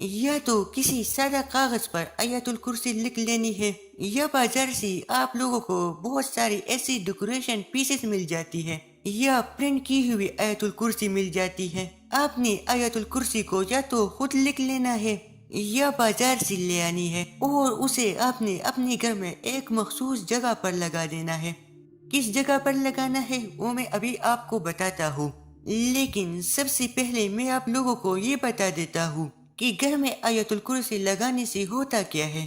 یا تو کسی سادہ کاغذ پر آیت الکرسی لکھ لینی ہے، یا بازار سے آپ لوگوں کو بہت ساری ایسی ڈیکوریشن پیسز مل جاتی ہے، یا پرنٹ کی ہوئی آیت الکرسی مل جاتی ہے۔ آپ نے آیت الکرسی کو یا تو خود لکھ لینا ہے یا بازار سے لے آنی ہے، اور اسے آپ نے اپنے گھر میں ایک مخصوص جگہ پر لگا دینا ہے۔ کس جگہ پر لگانا ہے وہ میں ابھی آپ کو بتاتا ہوں، لیکن سب سے پہلے میں آپ لوگوں کو یہ بتا دیتا ہوں کہ گھر میں آیت الکرسی لگانے سے ہوتا کیا ہے۔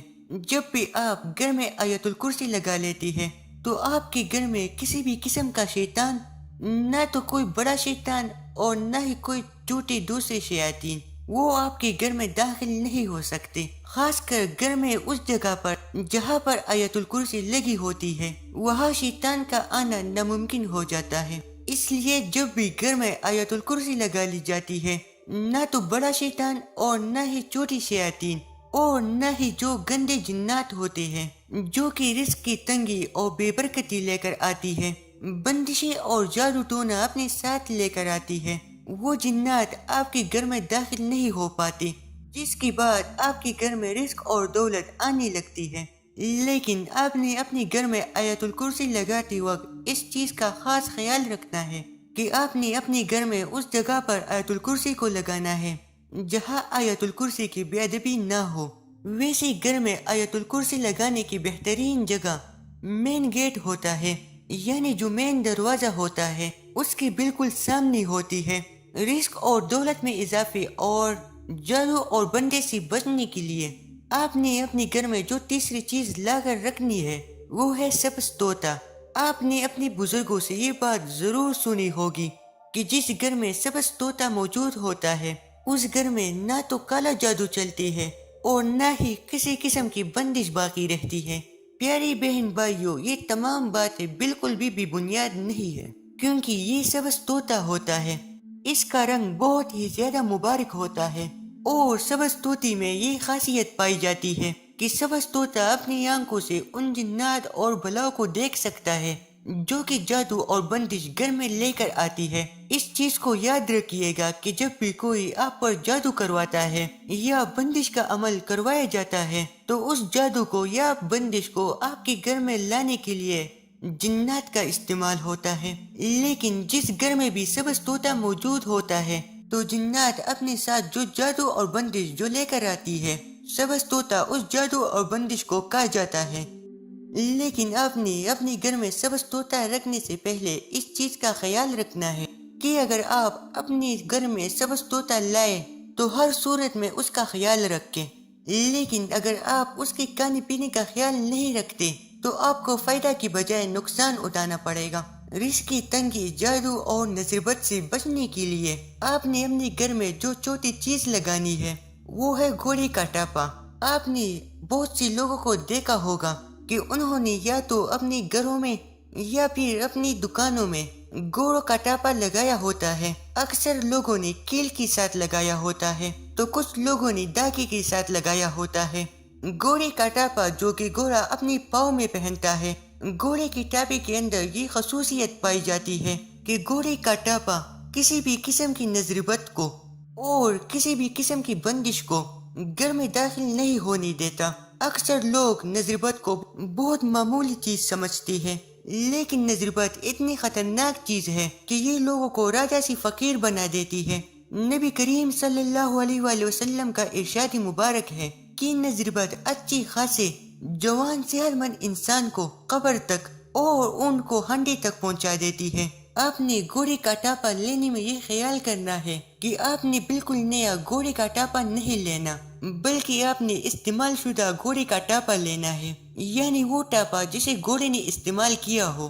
جب بھی آپ گھر میں آیت الکرسی لگا لیتی ہے تو آپ کے گھر میں کسی بھی قسم کا شیطان، نہ تو کوئی بڑا شیطان اور نہ ہی کوئی چھوٹے دوسرے شیاطین، وہ آپ کے گھر میں داخل نہیں ہو سکتے۔ خاص کر گھر میں اس جگہ پر جہاں پر آیت الکرسی لگی ہوتی ہے، وہاں شیطان کا آنا ناممکن ہو جاتا ہے۔ اس لیے جب بھی گھر میں آیت الکرسی لگا لی جاتی ہے، نہ تو بڑا شیطان اور نہ ہی چھوٹی شیاطین اور نہ ہی جو گندے جنات ہوتے ہیں جو کہ رزق کی تنگی اور بے برکتی لے کر آتی ہے، بندشیں اور جادو ٹونا اپنے ساتھ لے کر آتی ہے، وہ جنات آپ کے گھر میں داخل نہیں ہو پاتے، جس کے بعد آپ کے گھر میں رزق اور دولت آنے لگتی ہے۔ لیکن آپ نے اپنے گھر میں آیت الکرسی لگاتے وقت اس چیز کا خاص خیال رکھنا ہے کہ آپ نے اپنے گھر میں اس جگہ پر آیت الکرسی کو لگانا ہے جہاں آیت الکرسی کی بے ادبی نہ ہو۔ ویسے گھر میں آیت الکرسی لگانے کی بہترین جگہ مین گیٹ ہوتا ہے، یعنی جو مین دروازہ ہوتا ہے اس کے بالکل سامنے ہوتی ہے۔ رزق اور دولت میں اضافے اور جادو اور بندے سے بچنے کے لیے آپ نے اپنے گھر میں جو تیسری چیز لا کر رکھنی ہے وہ ہے سبز طوطا۔ آپ نے اپنے بزرگوں سے یہ بات ضرور سنی ہوگی کہ جس گھر میں سبز طوطا موجود ہوتا ہے اس گھر میں نہ تو کالا جادو چلتی ہے اور نہ ہی کسی قسم کی بندش باقی رہتی ہے۔ پیاری بہن بھائیوں، یہ تمام باتیں بالکل بھی بنیاد نہیں ہے، کیونکہ یہ سبز طوطا ہوتا ہے، اس کا رنگ بہت ہی زیادہ مبارک ہوتا ہے، اور سبز طوطی میں یہ خاصیت پائی جاتی ہے کہ سبز طوطا اپنی آنکھوں سے ان جنات اور بلاؤں کو دیکھ سکتا ہے جو کہ جادو اور بندش گھر میں لے کر آتی ہے۔ اس چیز کو یاد رکھیے گا کہ جب بھی کوئی آپ پر جادو کرواتا ہے یا بندش کا عمل کروایا جاتا ہے تو اس جادو کو یا بندش کو آپ کے گھر میں لانے کے لیے جنات کا استعمال ہوتا ہے، لیکن جس گھر میں بھی سبز طوطا موجود ہوتا ہے تو جنات اپنے ساتھ جو جادو اور بندش جو لے کر آتی ہے، سبز طوطا اس جادو اور بندش کو کھا جاتا ہے۔ لیکن آپ نے اپنے گھر میں سبز طوطا رکھنے سے پہلے اس چیز کا خیال رکھنا ہے کہ اگر آپ اپنے گھر میں سبز طوطا لائے تو ہر صورت میں اس کا خیال رکھیں، لیکن اگر آپ اس کے کھانے پینے کا خیال نہیں رکھتے تو آپ کو فائدہ کی بجائے نقصان اٹھانا پڑے گا۔ رزق کی تنگی، جادو اور نظر بد سے بچنے کے لیے آپ نے اپنے گھر میں جو چھوٹی چیز لگانی ہے وہ ہے گھوڑے کا ٹاپا۔ آپ نے بہت سے لوگوں کو دیکھا ہوگا کہ انہوں نے یا تو اپنے گھروں میں یا پھر اپنی دکانوں میں گھوڑوں کا ٹاپا لگایا ہوتا ہے۔ اکثر لوگوں نے کیل کے ساتھ لگایا ہوتا ہے تو کچھ لوگوں نے دھاگے کے ساتھ لگایا ہوتا ہے۔ گھوڑے کا ٹاپا جو کہ گھوڑا اپنے پاؤں میں پہنتا ہے، گھوڑے کے ٹاپے کے اندر یہ خصوصیت پائی جاتی ہے کہ گھوڑے کا ٹاپا کسی بھی قسم کی نظر بد کو اور کسی بھی قسم کی بندش کو گھر میں داخل نہیں ہونے دیتا۔ اکثر لوگ نظر بد کو بہت معمولی چیز سمجھتے ہیں، لیکن نظر بد اتنی خطرناک چیز ہے کہ یہ لوگوں کو راجا سے فقیر بنا دیتی ہے۔ نبی کریم صلی اللہ علیہ وآلہ وسلم کا ارشاد مبارک ہے کہ نظر بد اچھی خاصے جوان صحت مند انسان کو قبر تک اور ان کو ہنڈے تک پہنچا دیتی ہے۔ آپ نے گھوڑے کا ٹاپا لینے میں یہ خیال کرنا ہے کہ آپ نے بالکل نیا گھوڑے کا ٹاپا نہیں لینا، بلکہ آپ نے استعمال شدہ گھوڑے کا ٹاپا لینا ہے، یعنی وہ ٹاپا جسے گھوڑے نے استعمال کیا ہو،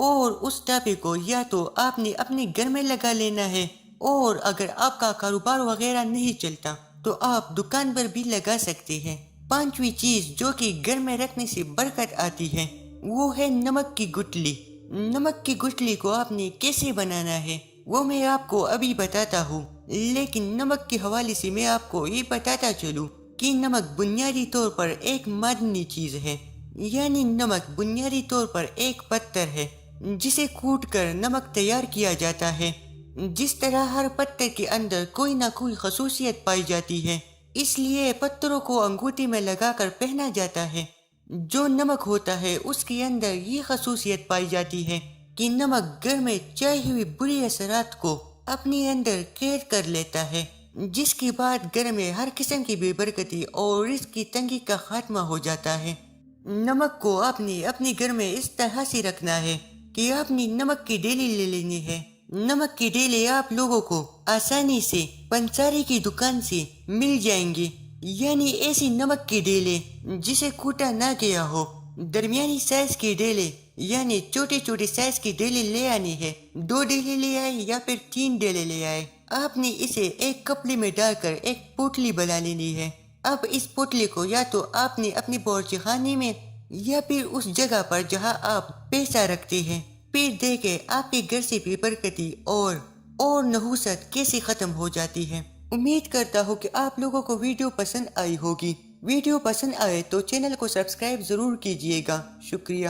اور اس ٹاپے کو یا تو آپ نے اپنے گھر میں لگا لینا ہے، اور اگر آپ کا کاروبار وغیرہ نہیں چلتا تو آپ دکان پر بھی لگا سکتے ہیں۔ پانچویں چیز جو کہ گھر میں رکھنے سے برکت آتی ہے وہ ہے نمک کی گٹلی۔ نمک کی گٹلی کو آپ نے کیسے بنانا ہے وہ میں آپ کو ابھی بتاتا ہوں، لیکن نمک کے حوالے سے میں آپ کو یہ بتاتا چلوں کہ نمک بنیادی طور پر ایک معدنی چیز ہے، یعنی نمک بنیادی طور پر ایک پتھر ہے جسے کوٹ کر نمک تیار کیا جاتا ہے۔ جس طرح ہر پتھر کے اندر کوئی نہ کوئی خصوصیت پائی جاتی ہے، اس لیے پتھروں کو انگوٹھی میں لگا کر پہنا جاتا ہے۔ جو نمک ہوتا ہے اس کے اندر یہ خصوصیت پائی جاتی ہے کہ نمک گھر میں چاہی ہوئی بری اثرات کو اپنے اندر قید کر لیتا ہے، جس کے بعد گھر میں ہر قسم کی بے برکتی اور رزق کی تنگی کا خاتمہ ہو جاتا ہے۔ نمک کو آپ نے اپنے گھر میں اس طرح سے رکھنا ہے کہ آپ نے نمک کی ڈیلی لے لینی ہے۔ نمک کی ڈیلی آپ لوگوں کو آسانی سے پنساری کی دکان سے مل جائیں گی، یعنی ایسی نمک کی ڈیلے جسے کوٹا نہ گیا ہو۔ درمیانی سائز کی ڈیلے یعنی چھوٹے چھوٹے سائز کی ڈیلے لے آنی ہے، 2 ڈیلے لے آئے یا پھر 3 ڈیلے لے آئے۔ آپ نے اسے ایک کپڑے میں ڈال کر ایک پوٹلی بنا لینی ہے۔ اب اس پوٹلی کو یا تو آپ نے اپنے باورچی خانے میں یا پھر اس جگہ پر جہاں آپ پیسہ رکھتے ہیں، پھر دیکھیں آپ کے گھر سے بے برکتی اور نحوست کیسے ختم ہو جاتی ہے۔ امید کرتا ہوں کہ آپ لوگوں کو ویڈیو پسند آئی ہوگی۔ ویڈیو پسند آئے تو چینل کو سبسکرائب ضرور کیجیے گا۔ شکریہ۔